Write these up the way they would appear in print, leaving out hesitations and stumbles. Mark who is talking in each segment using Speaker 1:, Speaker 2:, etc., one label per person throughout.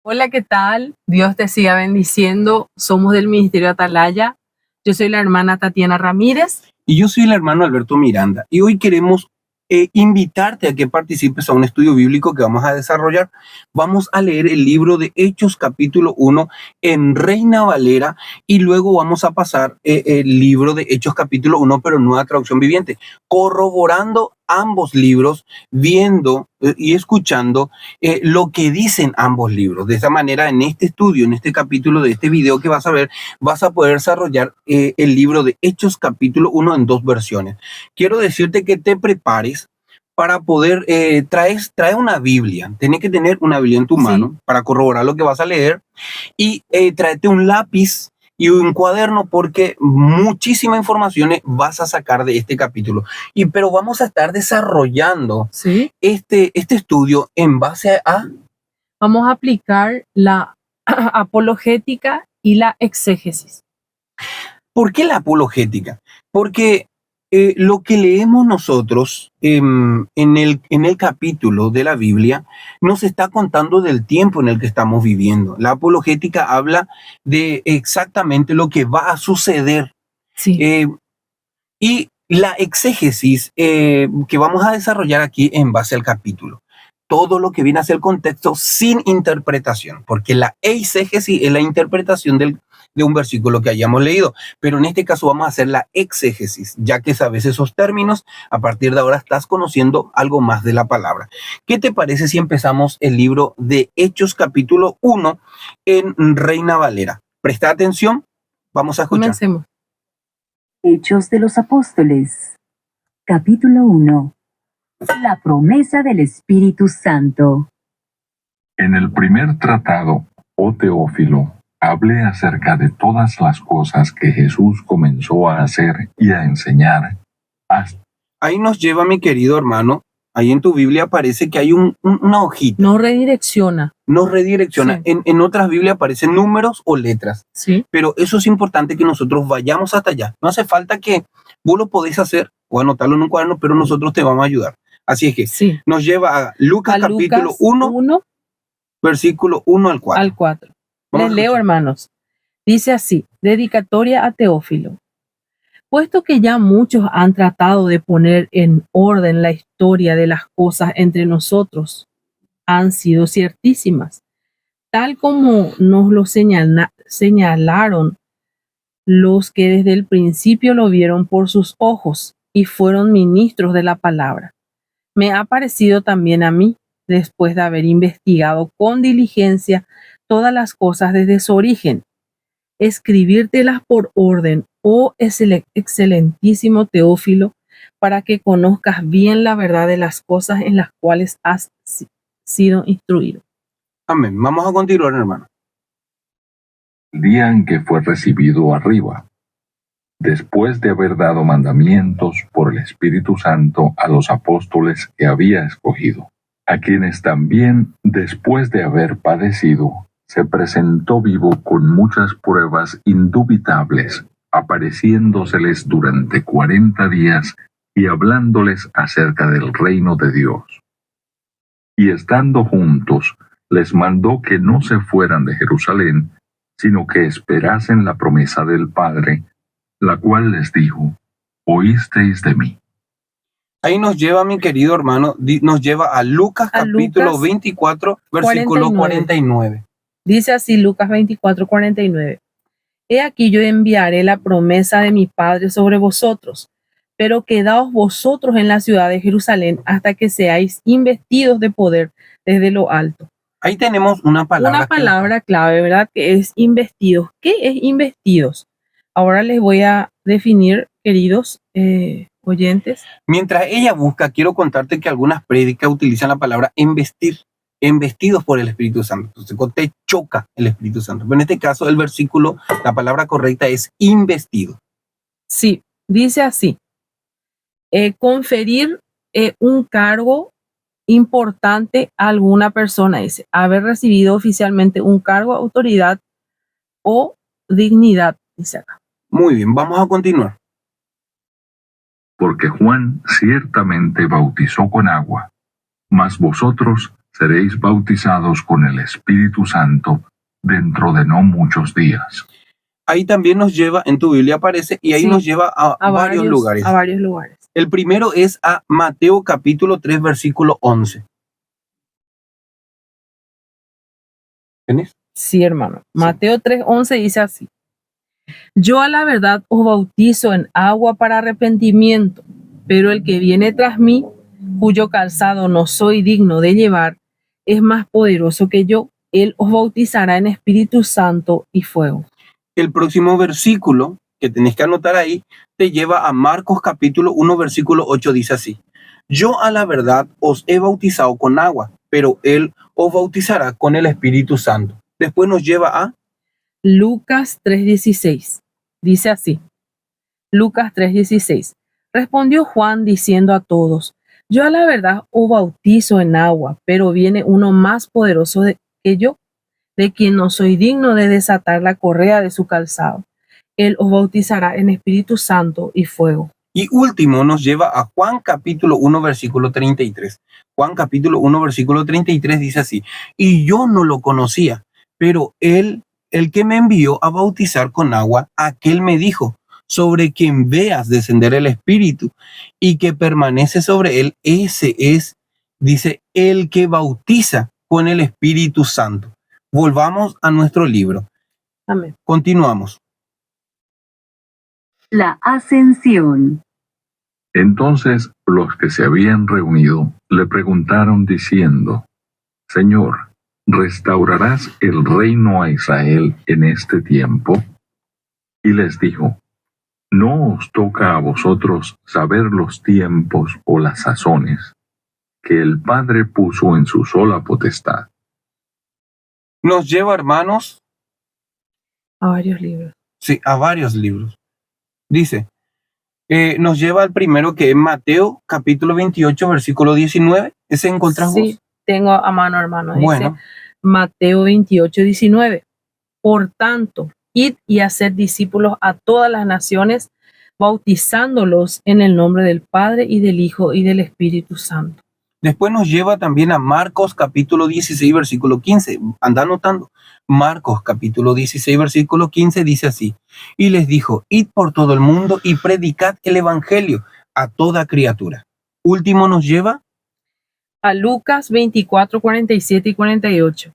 Speaker 1: Hola, ¿qué tal? Dios te siga bendiciendo. Somos del Ministerio Atalaya. Yo soy la hermana Tatiana Ramírez.
Speaker 2: Y yo soy el hermano Alberto Miranda. Y hoy queremos invitarte a que participes a un estudio bíblico que vamos a desarrollar. Vamos a leer el libro de Hechos capítulo 1 en Reina Valera y luego vamos a pasar el libro de Hechos capítulo 1 pero en nueva traducción viviente, corroborando ambos libros, viendo y escuchando lo que dicen ambos libros. De esa manera, en este estudio, en este capítulo de este video que vas a ver, vas a poder desarrollar el libro de Hechos capítulo 1 en dos versiones. Quiero decirte que te prepares para poder, trae una Biblia. Tienes que tener una Biblia en tu mano para corroborar lo que vas a leer y tráete un lápiz y un cuaderno porque muchísima información vas a sacar de este capítulo. Pero vamos a estar desarrollando este estudio en base a...
Speaker 1: Vamos a aplicar la apologética y la exégesis.
Speaker 2: ¿Por qué la apologética? Porque lo que leemos nosotros en el capítulo de la Biblia nos está contando del tiempo en el que estamos viviendo. La apologética habla de exactamente lo que va a suceder. Y la exégesis que vamos a desarrollar aquí en base al capítulo. Todo lo que viene a ser el contexto sin interpretación, porque la eisegesis es la interpretación de un versículo que hayamos leído, pero en este caso vamos a hacer la exégesis, ya que sabes esos términos, a partir de ahora estás conociendo algo más de la palabra. ¿Qué te parece si empezamos el libro de Hechos capítulo 1 en Reina Valera? Presta atención, vamos a escuchar.
Speaker 1: Comencemos.
Speaker 3: Hechos de los Apóstoles, capítulo 1. La promesa del Espíritu Santo.
Speaker 4: En el primer tratado, oh Teófilo, hablé acerca de todas las cosas que Jesús comenzó a hacer y a enseñar.
Speaker 2: Ahí nos lleva, mi querido hermano, ahí en tu Biblia aparece que hay una hojita.
Speaker 1: Nos redirecciona.
Speaker 2: Nos redirecciona.
Speaker 1: Sí.
Speaker 2: En otras Biblias aparecen números o letras.
Speaker 1: Sí.
Speaker 2: Pero eso es importante que nosotros vayamos hasta allá. No hace falta que vos lo podéis hacer o anotarlo en un cuaderno, pero nosotros te vamos a ayudar. Así es que nos lleva a Lucas capítulo 1, versículo 1 al 4.
Speaker 1: Al 4. Les leo, hermanos. Dice así, dedicatoria a Teófilo. Puesto que ya muchos han tratado de poner en orden la historia de las cosas entre nosotros, han sido ciertísimas, tal como nos lo señalaron los que desde el principio lo vieron por sus ojos y fueron ministros de la palabra. Me ha parecido también a mí, después de haber investigado con diligencia todas las cosas desde su origen, escribírtelas por orden, oh excelentísimo Teófilo, para que conozcas bien la verdad de las cosas en las cuales has sido instruido.
Speaker 2: Amén. Vamos a continuar, hermano.
Speaker 4: El día en que fue recibido arriba, después de haber dado mandamientos por el Espíritu Santo a los apóstoles que había escogido, a quienes también, después de haber padecido, se presentó vivo con muchas pruebas indubitables, apareciéndoseles durante 40 días y hablándoles acerca del reino de Dios. Y estando juntos, les mandó que no se fueran de Jerusalén, sino que esperasen la promesa del Padre, la cual les dijo, oísteis de mí.
Speaker 2: Ahí nos lleva, mi querido hermano, nos lleva a Lucas capítulo 24, versículo 49.
Speaker 1: Dice así Lucas 24, 49. He aquí yo enviaré la promesa de mi Padre sobre vosotros, pero quedaos vosotros en la ciudad de Jerusalén hasta que seáis investidos de poder desde lo alto.
Speaker 2: Ahí tenemos una palabra
Speaker 1: clave, ¿verdad? Que es investidos. ¿Qué es investidos? Ahora les voy a definir, queridos oyentes.
Speaker 2: Mientras ella busca, quiero contarte que algunas prédicas utilizan la palabra embestir, embestidos por el Espíritu Santo. Entonces, te choca el Espíritu Santo. Pero en este caso, el versículo, la palabra correcta es investido.
Speaker 1: Sí, dice así. Conferir un cargo importante a alguna persona, dice, haber recibido oficialmente un cargo, autoridad o dignidad, dice acá.
Speaker 2: Muy bien, vamos a continuar.
Speaker 4: Porque Juan ciertamente bautizó con agua, mas vosotros seréis bautizados con el Espíritu Santo dentro de no muchos días.
Speaker 2: Ahí también nos lleva, en tu Biblia aparece, y ahí
Speaker 1: Sí,
Speaker 2: nos lleva a varios lugares.
Speaker 1: A varios lugares.
Speaker 2: El primero es a Mateo capítulo 3, versículo 11. ¿Tienes?
Speaker 1: Sí, hermano. Mateo 3:11 dice así: Yo a la verdad os bautizo en agua para arrepentimiento, pero el que viene tras mí, cuyo calzado no soy digno de llevar, es más poderoso que yo. Él os bautizará en Espíritu Santo y fuego.
Speaker 2: El próximo versículo que tenés que anotar ahí te lleva a Marcos capítulo 1, versículo 8, dice así: Yo a la verdad os he bautizado con agua, pero él os bautizará con el Espíritu Santo. Después nos lleva a
Speaker 1: Lucas 3:16. Dice así. Lucas 3:16. Respondió Juan diciendo a todos: Yo a la verdad os bautizo en agua, pero viene uno más poderoso que yo, de quien no soy digno de desatar la correa de su calzado. Él os bautizará en Espíritu Santo y fuego.
Speaker 2: Y último nos lleva a Juan capítulo 1, versículo 33. Juan capítulo 1, versículo 33 dice así: Y yo no lo conocía, pero él, el que me envió a bautizar con agua, aquel me dijo: sobre quien veas descender el Espíritu y que permanece sobre él, ese es, dice, el que bautiza con el Espíritu Santo. Volvamos a nuestro libro.
Speaker 1: Amén.
Speaker 2: Continuamos.
Speaker 3: La ascensión.
Speaker 4: Entonces los que se habían reunido le preguntaron diciendo: Señor, ¿restaurarás el reino a Israel en este tiempo? Y les dijo: No os toca a vosotros saber los tiempos o las sazones que el Padre puso en su sola potestad.
Speaker 2: Nos lleva, hermanos,
Speaker 1: A varios libros.
Speaker 2: sí, a varios libros. Dice, nos lleva al primero, que es Mateo capítulo 28, versículo 19. ¿Ese encontrás
Speaker 1: Sí,
Speaker 2: vos?
Speaker 1: tengo a mano, hermano. Dice
Speaker 2: Bueno,
Speaker 1: Mateo 28:19. Por tanto, id y haced discípulos a todas las naciones, bautizándolos en el nombre del Padre y del Hijo y del Espíritu Santo.
Speaker 2: después nos lleva también a Marcos capítulo 16, versículo 15. Anda anotando. Marcos capítulo 16, versículo 15 dice así: Y les dijo: Id por todo el mundo y predicad el evangelio a toda criatura. Último nos lleva
Speaker 1: A Lucas 24, 47 y 48.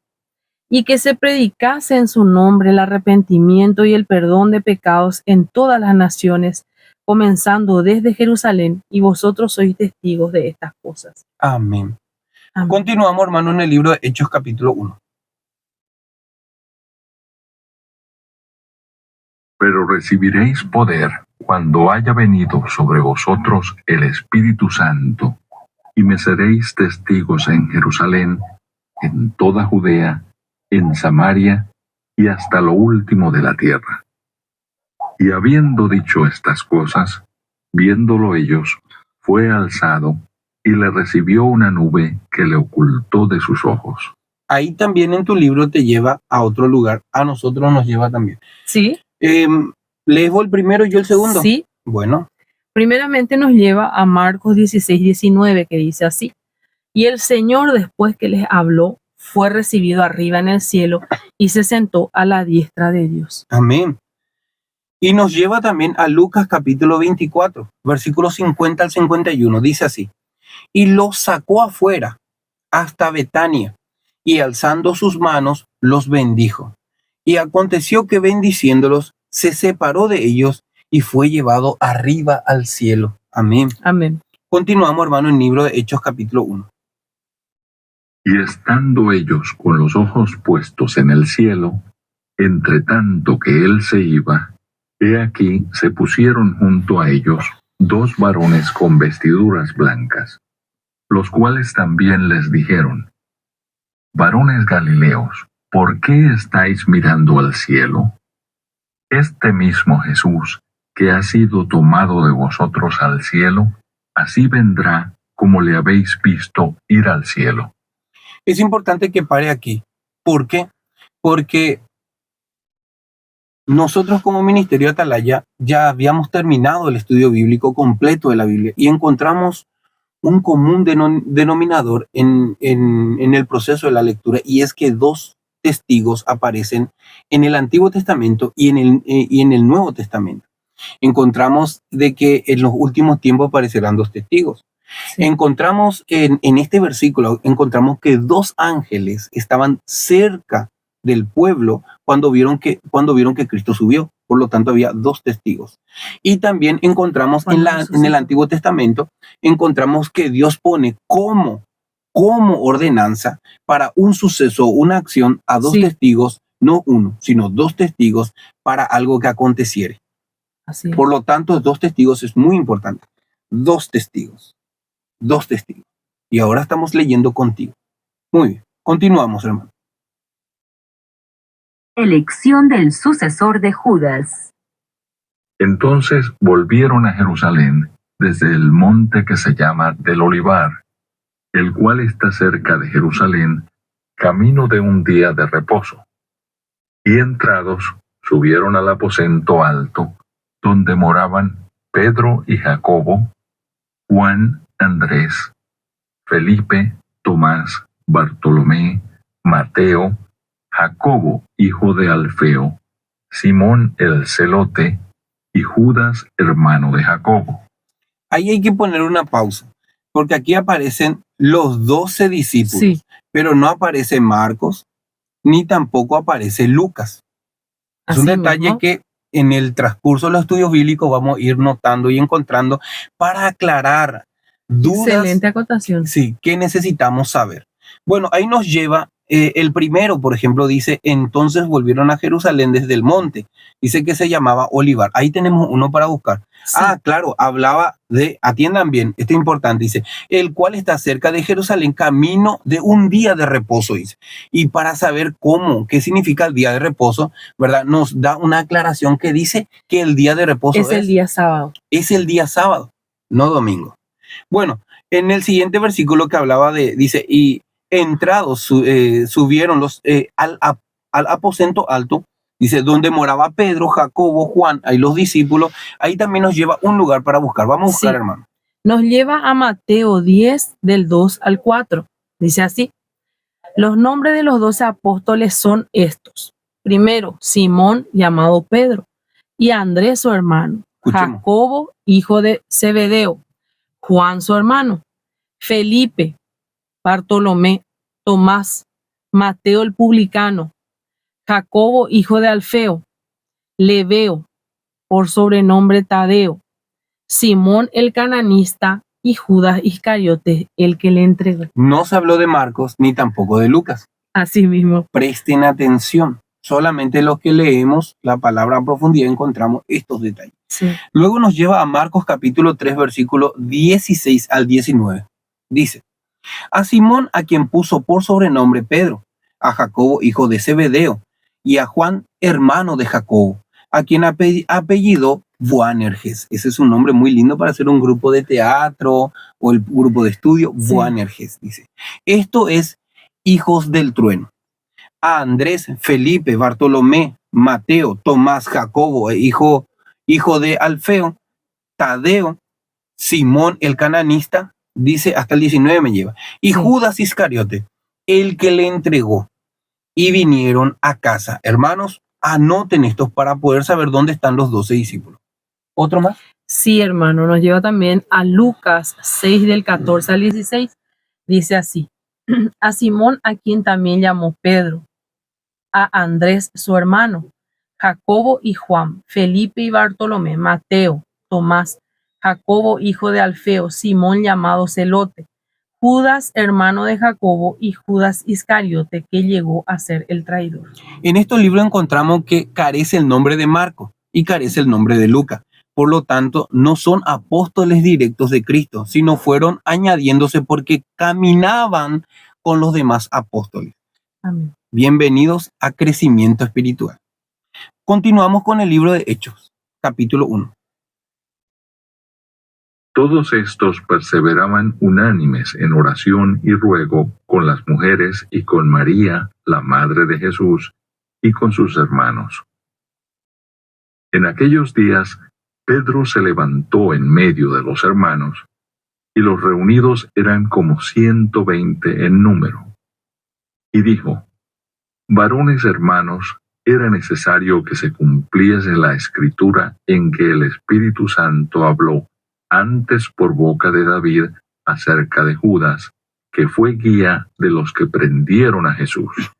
Speaker 1: Y que se predicase en su nombre el arrepentimiento y el perdón de pecados en todas las naciones, comenzando desde Jerusalén, y vosotros sois testigos de estas cosas.
Speaker 2: amén.
Speaker 1: Amén.
Speaker 2: Continuamos, hermano, en el libro de Hechos capítulo 1.
Speaker 4: Pero recibiréis poder cuando haya venido sobre vosotros el Espíritu Santo, y me seréis testigos en Jerusalén, en toda Judea, en Samaria y hasta lo último de la tierra. Y habiendo dicho estas cosas, viéndolo ellos, fue alzado, y le recibió una nube que le ocultó de sus ojos.
Speaker 2: Ahí también en tu libro te lleva a otro lugar. A nosotros nos lleva también.
Speaker 1: ¿Sí?
Speaker 2: ¿Lees vos el primero y yo el segundo?
Speaker 1: Sí.
Speaker 2: Bueno,
Speaker 1: Primeramente nos lleva a Marcos 16:19, que dice así: Y el Señor, después que les habló, fue recibido arriba en el cielo y se sentó a la diestra de Dios.
Speaker 2: amén. Y nos lleva también a Lucas capítulo 24, versículos 50 al 51. Dice así: Y los sacó afuera hasta Betania, y alzando sus manos los bendijo. Y aconteció que, bendiciéndolos, se separó de ellos y fue llevado arriba al cielo. Amén.
Speaker 1: Amén.
Speaker 2: Continuamos, hermano, en el libro de Hechos capítulo 1.
Speaker 4: Y estando ellos con los ojos puestos en el cielo, entre tanto que él se iba, he aquí se pusieron junto a ellos dos varones con vestiduras blancas, los cuales también les dijeron: Varones Galileos, ¿por qué estáis mirando al cielo? Este mismo Jesús, que ha sido tomado de vosotros al cielo, así vendrá como le habéis visto ir al cielo.
Speaker 2: Es importante que pare aquí. ¿Por qué? Porque nosotros como Ministerio Atalaya ya habíamos terminado el estudio bíblico completo de la Biblia y encontramos un común denominador en el proceso de la lectura, y es que dos testigos aparecen en el Antiguo Testamento y en el Nuevo Testamento. Encontramos de que en los últimos tiempos aparecerán dos testigos.
Speaker 1: Sí.
Speaker 2: Encontramos en este versículo, encontramos que dos ángeles estaban cerca del pueblo cuando vieron que Cristo subió. Por lo tanto, había dos testigos. Y también encontramos en el Antiguo Testamento, encontramos que Dios pone como ordenanza para un suceso, una acción, a dos testigos, no uno, sino dos testigos para algo que aconteciere.
Speaker 1: Así es.
Speaker 2: Por lo tanto, dos testigos es muy importante. Dos testigos. Y ahora estamos leyendo contigo. Muy bien. Continuamos, hermano.
Speaker 3: Elección del sucesor de Judas.
Speaker 4: Entonces volvieron a Jerusalén desde el monte que se llama del Olivar, el cual está cerca de Jerusalén, camino de un día de reposo. Y entrados, subieron al aposento alto, donde moraban Pedro y Jacobo, Juan, Andrés, Felipe, Tomás, Bartolomé, Mateo, Jacobo, hijo de Alfeo, Simón el Celote, y Judas, hermano de Jacobo.
Speaker 2: Ahí hay que poner una pausa, porque aquí aparecen los 12 discípulos, pero no aparece Marcos, ni tampoco aparece Lucas. Es un detalle que en el transcurso de los estudios bíblicos vamos a ir notando y encontrando para aclarar dudas.
Speaker 1: Excelente acotación.
Speaker 2: Sí, que necesitamos saber. Bueno, ahí nos lleva el primero, por ejemplo, dice, entonces volvieron a Jerusalén desde el monte. Dice que se llamaba Olivar. Ahí tenemos uno para buscar. Sí. Claro, hablaba de, atiendan bien, esto es importante, dice, el cual está cerca de Jerusalén, camino de un día de reposo, dice. Y para saber qué significa el día de reposo, ¿verdad? Nos da una aclaración que dice que el día de reposo
Speaker 1: es el día sábado.
Speaker 2: Es el día sábado, no domingo. Bueno, en el siguiente versículo que hablaba dice, y entrados subieron al aposento alto, dice, donde moraba Pedro, Jacobo, Juan, ahí los discípulos. Ahí también nos lleva un lugar para buscar. Vamos a buscar, hermano.
Speaker 1: Nos lleva a Mateo 10, del 2 al 4. Dice así, los nombres de los 12 apóstoles son estos. Primero, Simón, llamado Pedro, y Andrés, su hermano.
Speaker 2: Escuchemos.
Speaker 1: Jacobo, hijo de Zebedeo. Juan, su hermano. Felipe, Bartolomé, Tomás, Mateo el publicano, Jacobo, hijo de Alfeo, Lebeo, por sobrenombre Tadeo, Simón el cananista y Judas Iscariote, el que le entregó.
Speaker 2: No se habló de Marcos ni tampoco de Lucas.
Speaker 1: Así mismo.
Speaker 2: Presten atención. Solamente los que leemos la palabra a profundidad encontramos estos detalles.
Speaker 1: Sí.
Speaker 2: Luego nos lleva a Marcos capítulo 3, versículo 16 al 19. Dice, a Simón, a quien puso por sobrenombre Pedro, a Jacobo, hijo de Zebedeo, y a Juan, hermano de Jacobo, a quien apellidó Boanerges. Ese es un nombre muy lindo para hacer un grupo de teatro o el grupo de estudio. Sí. Boanerges, dice. Esto es hijos del trueno. A Andrés, Felipe, Bartolomé, Mateo, Tomás, Jacobo, hijo de Alfeo, Tadeo, Simón el cananista, dice hasta el 19 me lleva, y Judas Iscariote, el que le entregó, y vinieron a casa. Hermanos, anoten estos para poder saber dónde están los 12 discípulos. ¿Otro más?
Speaker 1: Sí, hermano, nos lleva también a Lucas 6 del 14 al 16. Dice así, a Simón, a quien también llamó Pedro, a Andrés, su hermano, Jacobo y Juan, Felipe y Bartolomé, Mateo, Tomás, Jacobo, hijo de Alfeo, Simón llamado Celote, Judas, hermano de Jacobo, y Judas Iscariote, que llegó a ser el traidor.
Speaker 2: En estos libros encontramos que carece el nombre de Marcos y carece el nombre de Lucas. Por lo tanto, no son apóstoles directos de Cristo, sino fueron añadiéndose porque caminaban con los demás apóstoles.
Speaker 1: Amén.
Speaker 2: Bienvenidos a Crecimiento Espiritual. Continuamos con el libro de Hechos, capítulo 1.
Speaker 4: Todos estos perseveraban unánimes en oración y ruego con las mujeres y con María, la madre de Jesús, y con sus hermanos. En aquellos días, Pedro se levantó en medio de los hermanos y los reunidos eran como 120 en número. Y dijo: varones hermanos, era necesario que se cumpliese la escritura en que el Espíritu Santo habló antes por boca de David acerca de Judas, que fue guía de los que prendieron a Jesús.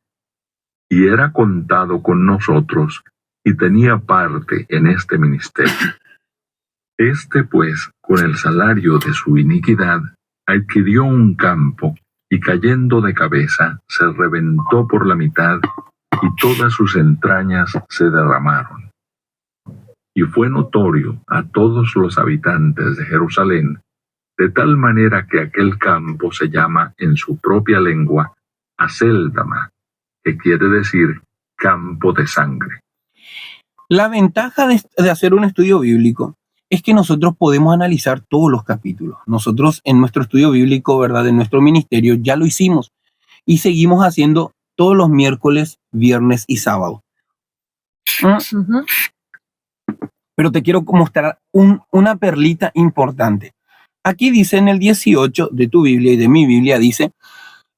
Speaker 4: Y era contado con nosotros, y tenía parte en este ministerio. Este, pues, con el salario de su iniquidad, adquirió un campo, y cayendo de cabeza, se reventó por la mitad, y todas sus entrañas se derramaron. Y fue notorio a todos los habitantes de Jerusalén, de tal manera que aquel campo se llama en su propia lengua Acéldama, que quiere decir campo de sangre.
Speaker 2: La ventaja de hacer un estudio bíblico es que nosotros podemos analizar todos los capítulos. Nosotros en nuestro estudio bíblico, ¿verdad? En nuestro ministerio ya lo hicimos y seguimos haciendo todos los miércoles, viernes y sábado.
Speaker 1: Ujú.
Speaker 2: Pero te quiero mostrar una perlita importante. Aquí dice en el 18 de tu Biblia y de mi Biblia, dice: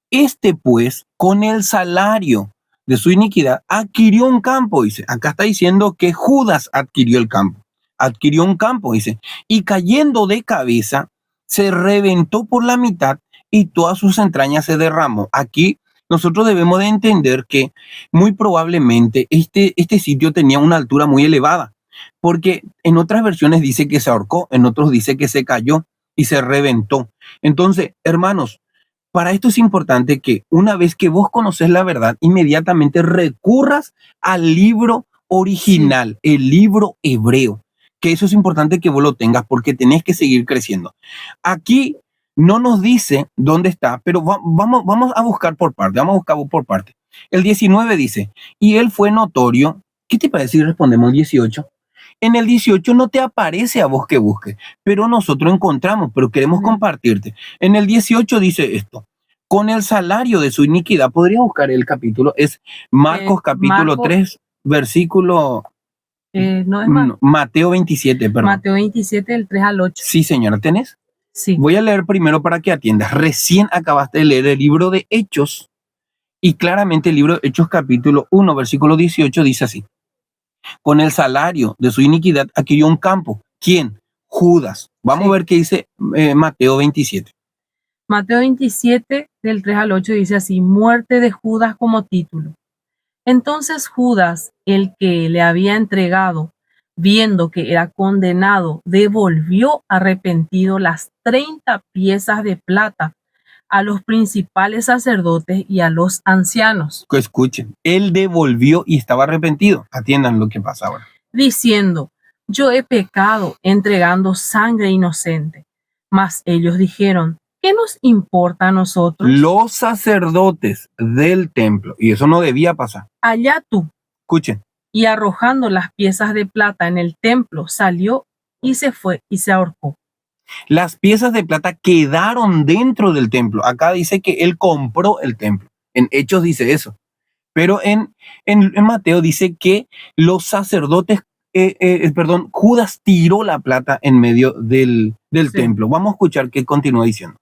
Speaker 2: este pues, con el salario de su iniquidad, adquirió un campo, dice. Acá está diciendo que Judas adquirió el campo. Adquirió un campo, dice. Y cayendo de cabeza, se reventó por la mitad y todas sus entrañas se derramó. Aquí nosotros debemos de entender que muy probablemente este sitio tenía una altura muy elevada, porque en otras versiones dice que se ahorcó, en otros dice que se cayó y se reventó. Entonces, hermanos, para esto es importante que una vez que vos conoces la verdad, inmediatamente recurras al libro original, el libro hebreo, que eso es importante que vos lo tengas porque tenés que seguir creciendo. Aquí no nos dice dónde está, pero vamos a buscar por parte, vamos a buscar por parte. El 19 dice: y él fue notorio. ¿Qué te parece si respondemos el 18? En el 18 no te aparece a vos que busques, pero nosotros encontramos, pero queremos compartirte. En el 18 dice esto: con el salario de su iniquidad. Podría buscar el capítulo, es Marcos capítulo 3, versículo...
Speaker 1: No es más.
Speaker 2: Mateo 27, perdón.
Speaker 1: Mateo 27, del 3 al 8.
Speaker 2: Sí, señora, ¿tenés?
Speaker 1: Sí.
Speaker 2: Voy a leer primero para que atiendas. Recién acabaste de leer el libro de Hechos, y claramente el libro de Hechos capítulo 1, versículo 18 dice así: con el salario de su iniquidad adquirió un campo. ¿Quién? Judas. Vamos a ver qué dice Mateo 27.
Speaker 1: Mateo 27, del 3 al 8 dice así: muerte de Judas como título. Entonces Judas, el que le había entregado, viendo que era condenado, devolvió arrepentido las 30 piezas de plata a los principales sacerdotes y a los ancianos,
Speaker 2: Que escuchen, él devolvió y estaba arrepentido. Atiendan lo que pasa ahora.
Speaker 1: diciendo: yo he pecado entregando sangre inocente. Mas ellos dijeron: ¿qué nos importa a nosotros?
Speaker 2: Los sacerdotes del templo, y eso no debía pasar.
Speaker 1: Allá tú.
Speaker 2: Escuchen,
Speaker 1: Y arrojando las piezas de plata en el templo, salió y se fue y se ahorcó.
Speaker 2: las piezas de plata quedaron dentro del templo. Acá dice que él compró el templo. En Hechos dice eso. Pero en Mateo dice que los sacerdotes, Judas tiró la plata en medio del templo. Vamos a escuchar qué continúa diciendo.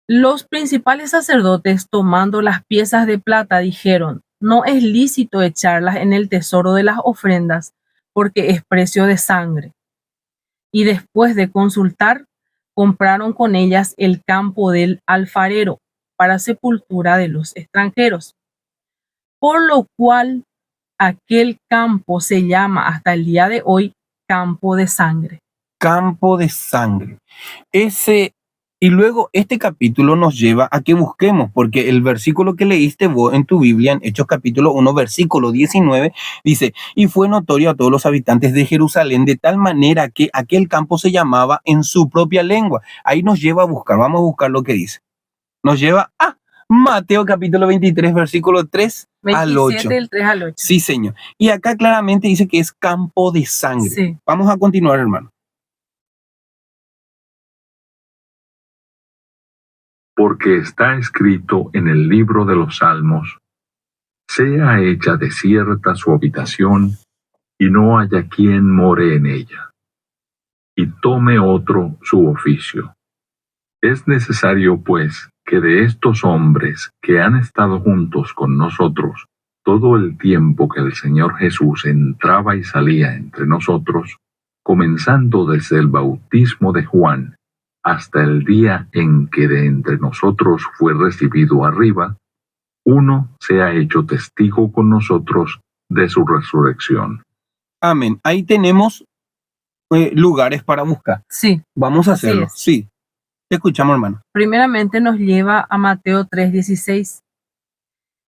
Speaker 1: Los principales sacerdotes, tomando las piezas de plata, dijeron: no es lícito echarlas en el tesoro de las ofrendas, porque es precio de sangre. Y después de consultar, compraron con ellas el campo del alfarero para sepultura de los extranjeros. Por lo cual aquel campo se llama hasta el día de hoy campo de sangre.
Speaker 2: Campo de sangre. Y luego este capítulo nos lleva a que busquemos, porque el versículo que leíste vos en tu Biblia, en Hechos capítulo 1, versículo 19, dice: y fue notorio a todos los habitantes de Jerusalén de tal manera que aquel campo se llamaba en su propia lengua. Ahí nos lleva a buscar, vamos a buscar lo que dice. Nos lleva a Mateo capítulo 23, versículo 3 al 8.
Speaker 1: 27 del 3 al 8.
Speaker 2: Sí, señor. Y acá claramente dice que es campo de sangre.
Speaker 1: Sí.
Speaker 2: Vamos a continuar, hermano.
Speaker 4: Porque está escrito en el libro de los Salmos: sea hecha desierta su habitación, y no haya quien more en ella. y tome otro su oficio. Es necesario, pues, que de estos hombres que han estado juntos con nosotros todo el tiempo que el Señor Jesús entraba y salía entre nosotros, comenzando desde el bautismo de Juan hasta el día en que de entre nosotros fue recibido arriba, uno sea hecho testigo con nosotros de su resurrección.
Speaker 2: Amén. Ahí tenemos lugares para buscar.
Speaker 1: Sí,
Speaker 2: Vamos a
Speaker 1: así
Speaker 2: hacerlo.
Speaker 1: es.
Speaker 2: Sí. Te escuchamos, hermano.
Speaker 1: Primeramente nos lleva a Mateo 3:16.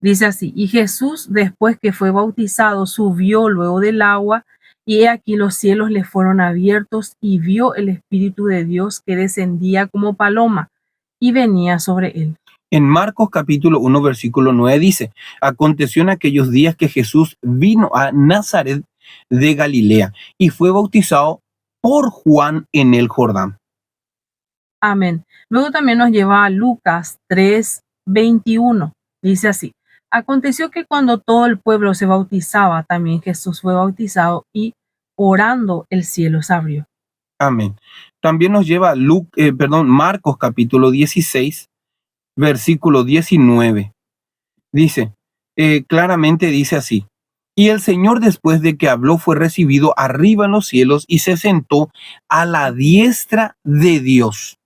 Speaker 1: Dice así: y Jesús, después que fue bautizado, subió luego del agua, y he aquí los cielos le fueron abiertos, y vio el Espíritu de Dios que descendía como paloma y venía sobre él.
Speaker 2: En Marcos capítulo 1, versículo 9 dice, aconteció en aquellos días que Jesús vino a Nazaret de Galilea y fue bautizado por Juan en el Jordán.
Speaker 1: Amén. Luego también nos lleva a Lucas 3:21. Dice así: aconteció que cuando todo el pueblo se bautizaba, también Jesús fue bautizado, y orando el cielo se abrió.
Speaker 2: Amén. También nos lleva a Marcos capítulo 16, versículo 19. Dice, claramente dice así: y el Señor, después de que habló, fue recibido arriba en los cielos y se sentó a la diestra de Dios.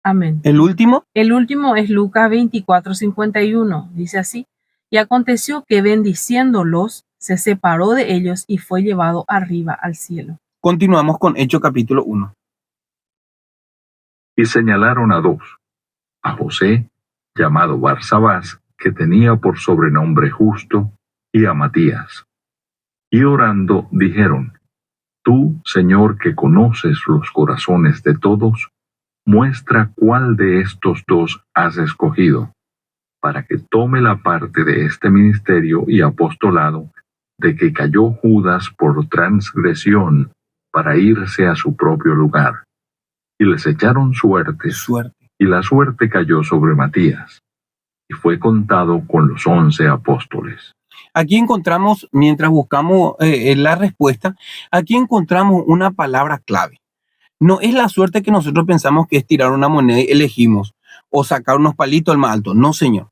Speaker 1: Amén.
Speaker 2: El último,
Speaker 1: El último es Lucas 24:51. Dice así: y aconteció que bendiciéndolos, se separó de ellos y fue llevado arriba al cielo.
Speaker 2: continuamos con Hechos capítulo 1.
Speaker 4: Y señalaron a dos, a José, llamado Barsabás, que tenía por sobrenombre Justo, y a Matías. Y orando dijeron, tú, Señor, que conoces los corazones de todos, muestra cuál de estos dos has escogido, para que tome la parte de este ministerio y apostolado, de que cayó Judas por transgresión, para irse a su propio lugar. Y les echaron suerte, y la suerte cayó sobre Matías, y fue contado con los 11 apóstoles.
Speaker 2: Aquí encontramos, mientras buscamos la respuesta, aquí encontramos una palabra clave. No es la suerte que nosotros pensamos que es tirar una moneda y elegimos, o sacar unos palitos al más alto. No, señor.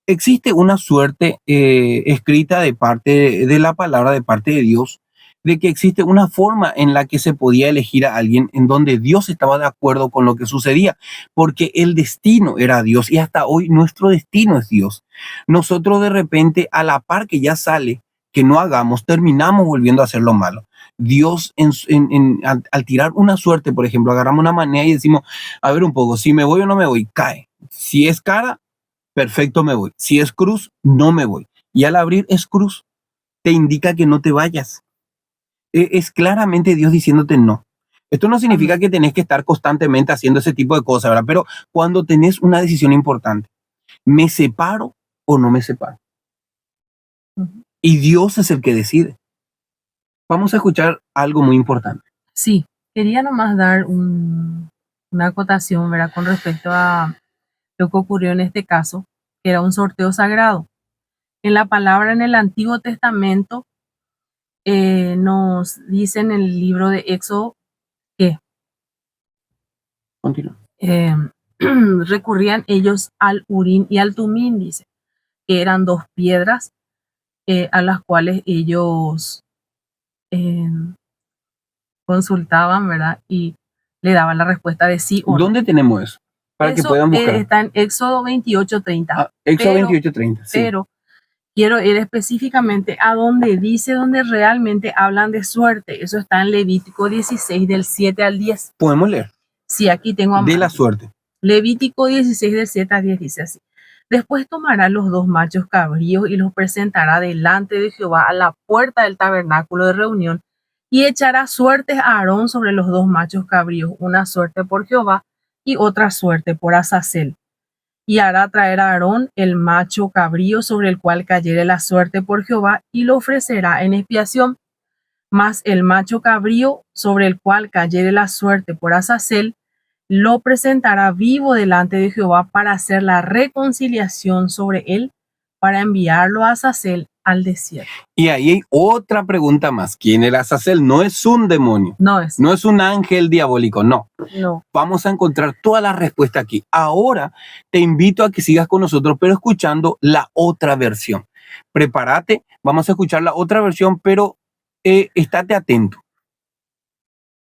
Speaker 2: Existe una suerte escrita de parte de la palabra, de parte de Dios, de que existe una forma en la que se podía elegir a alguien en donde Dios estaba de acuerdo con lo que sucedía, porque el destino era Dios y hasta hoy nuestro destino es Dios. Nosotros de repente, a la par que ya sale que no hagamos, terminamos volviendo a hacer lo malo. Dios, al tirar una suerte, por ejemplo, agarramos una manera y decimos, a ver un poco, si me voy o no me voy, cae. Si es cara, perfecto, me voy. Si es cruz, no me voy. Y al abrir es cruz, te indica que no te vayas. Es claramente Dios diciéndote no. Esto no significa que tenés que estar constantemente haciendo ese tipo de cosas, ¿verdad? Pero cuando tenés una decisión importante, ¿me separo o no me separo? Y Dios es el que decide. Vamos a escuchar algo muy importante.
Speaker 1: Sí, quería nomás dar una acotación, ¿verdad?, con respecto a lo que ocurrió en este caso, que era un sorteo sagrado. En la palabra en el Antiguo Testamento nos dice en el libro de Éxodo que
Speaker 2: Continúa.
Speaker 1: recurrían ellos al Urín y al Tumín, dice, que eran dos piedras a las cuales ellos consultaban, ¿verdad? Y le daban la respuesta de sí o no.
Speaker 2: ¿Dónde tenemos eso? Para que puedan buscar.
Speaker 1: Está en Éxodo 28:30.
Speaker 2: Éxodo 28:30, sí.
Speaker 1: Pero quiero ir específicamente a donde dice, donde realmente hablan de suerte. Eso está en Levítico 16, del 7 al 10.
Speaker 2: Podemos leer.
Speaker 1: Sí, aquí tengo a mano.
Speaker 2: De la suerte.
Speaker 1: Levítico 16, del 7 al 10 dice así: después tomará los dos machos cabríos y los presentará delante de Jehová a la puerta del tabernáculo de reunión, y echará suertes a Aarón sobre los dos machos cabríos, una suerte por Jehová y otra suerte por Azazel. Y hará traer a Aarón el macho cabrío sobre el cual cayere la suerte por Jehová, y lo ofrecerá en expiación. Mas el macho cabrío sobre el cual cayere la suerte por Azazel, lo presentará vivo delante de Jehová para hacer la reconciliación sobre él, para enviarlo a Azazel al desierto.
Speaker 2: Y ahí hay otra pregunta más. ¿Quién era Azazel? No es un demonio,
Speaker 1: No es.
Speaker 2: no es un ángel diabólico, no.
Speaker 1: No.
Speaker 2: Vamos a encontrar toda la respuesta aquí. Ahora te invito a que sigas con nosotros, pero escuchando la otra versión. Prepárate, vamos a escuchar la otra versión, pero estate atento.